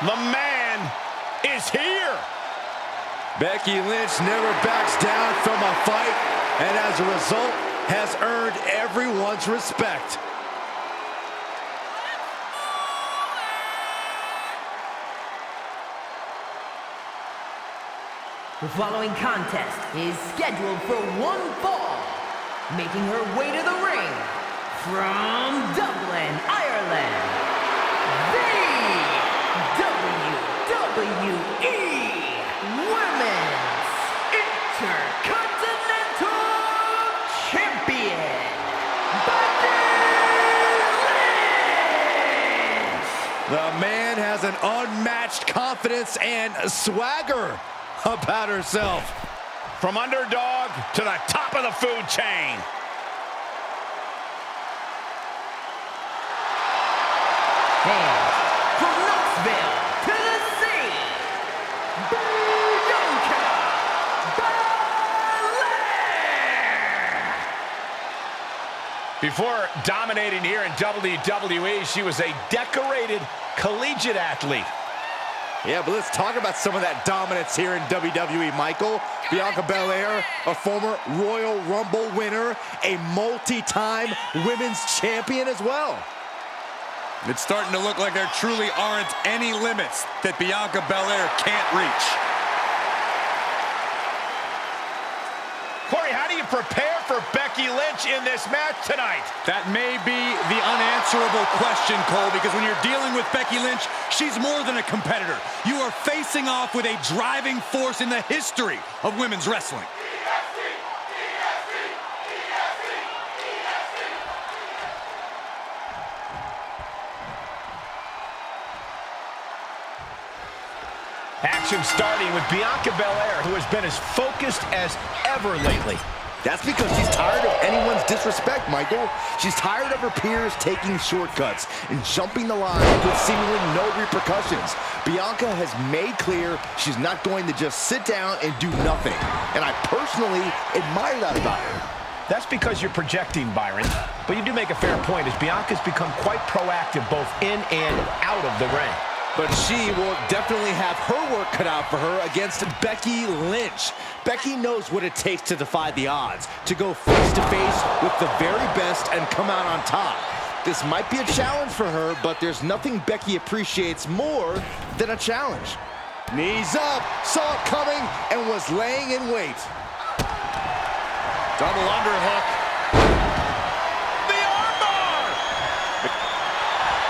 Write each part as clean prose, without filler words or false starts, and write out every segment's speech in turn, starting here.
The man is here. Becky Lynch never backs down from a fight, and as a result, has earned everyone's respect. The following contest is scheduled for one fall. Making her way to the ring from Dublin, Ireland, the WWE Women's Intercontinental Champion, Becky Lynch! The man has an unmatched confidence and swagger about herself. From underdog to the top of the food chain. And from Knoxville to the sea, Bianca Belair! Before dominating here in WWE, she was a decorated collegiate athlete. Yeah, but let's talk about some of that dominance here in WWE, Michael. Bianca Belair, a former Royal Rumble winner, a multi-time women's champion as well. It's starting to look like there truly aren't any limits that Bianca Belair can't reach. Corey, how do you prepare for Becky Lynch in this match tonight? That may be the unanswerable question, Cole, because when you're dealing with Becky Lynch, she's more than a competitor. You are facing off with a driving force in the history of women's wrestling. Action starting with Bianca Belair, who has been as focused as ever lately. That's because she's tired of anyone's disrespect, Michael. She's tired of her peers taking shortcuts and jumping the line with seemingly no repercussions. Bianca has made clear she's not going to just sit down and do nothing. And I personally admire that about her. That's because you're projecting, Byron. But you do make a fair point, as Bianca's become quite proactive both in and out of the ring. But she will definitely have her work cut out for her against Becky Lynch. Becky knows what it takes to defy the odds, to go face-to-face with the very best and come out on top. This might be a challenge for her, but there's nothing Becky appreciates more than a challenge. Knees up, saw it coming, and was laying in wait. Double underhook. The armbar!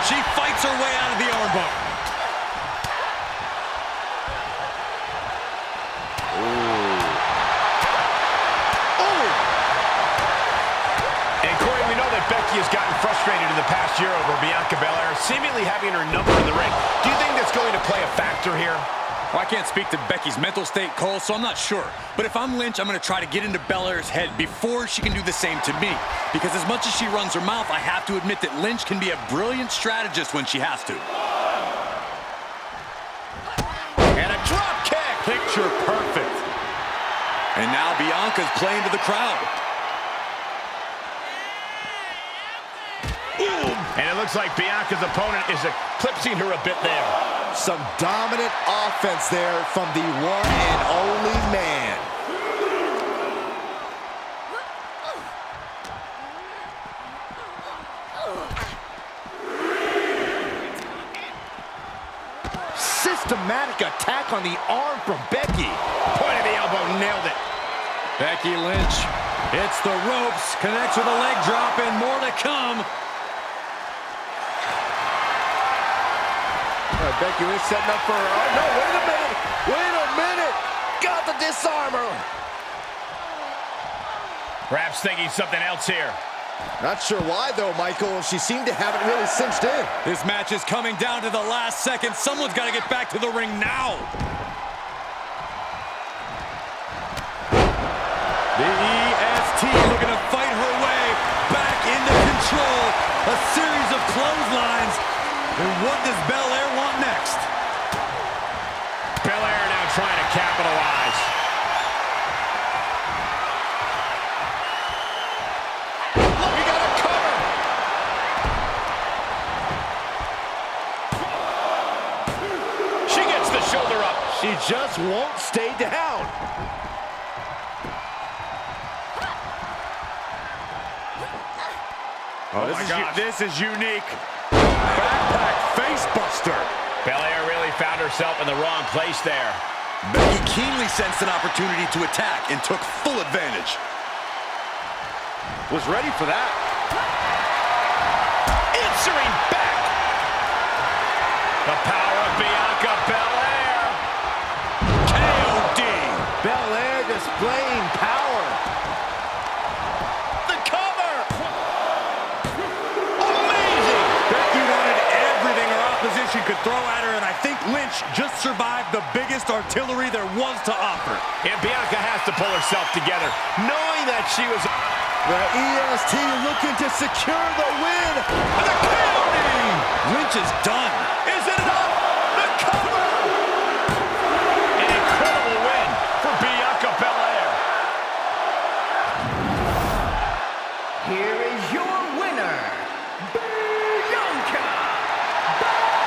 She fights her way out of the armbar. Becky has gotten frustrated in the past year over Bianca Belair, seemingly having her number in the ring. Do you think that's going to play a factor here? Well, I can't speak to Becky's mental state, Cole, so I'm not sure. But if I'm Lynch, I'm going to try to get into Belair's head before she can do the same to me. Because as much as she runs her mouth, I have to admit that Lynch can be a brilliant strategist when she has to. And a drop kick! Picture perfect. And now Bianca's playing to the crowd. And it looks like Bianca's opponent is eclipsing her a bit there. Some dominant offense there from the one and only man. Systematic attack on the arm from Becky. Point of the elbow, nailed it. Becky Lynch hits the ropes, connects with a leg drop, and more to come. Becky Lynch setting up for her. Oh, no, wait a minute. Wait a minute. Got the disarmer. Perhaps thinking something else here. Not sure why, though, Michael. She seemed to have it really cinched in. This match is coming down to the last second. Someone's got to get back to the ring now. The EST looking to fight her way back into control. A series of clotheslines. And what does Belair want next? Belair now trying to capitalize. We got a cover. She just won't stay down. Oh my gosh. This is unique. Backpack face buster. Belair really found herself in the wrong place there. Becky keenly sensed an opportunity to attack and took full advantage. Was ready for that. Answering back. The power of Bianca Belair. KOD. Belair displaying power. The cover. Amazing. Becky wanted everything her opposition could throw at her, and I think Lynch just survived the biggest artillery there was to offer. And Bianca has to pull herself together, knowing that she was... The EST looking to secure the win. And the KOD. Lynch is done. Is it enough? The cover. An incredible win for Bianca Belair. Here is your winner, Bianca Belair!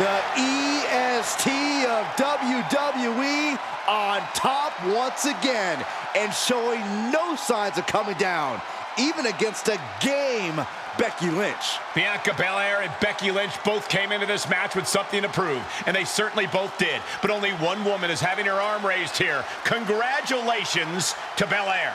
The EST of WWE on top once again and showing no signs of coming down, even against a game Becky Lynch. Bianca Belair and Becky Lynch both came into this match with something to prove, and they certainly both did. But only one woman is having her arm raised here. Congratulations to Belair.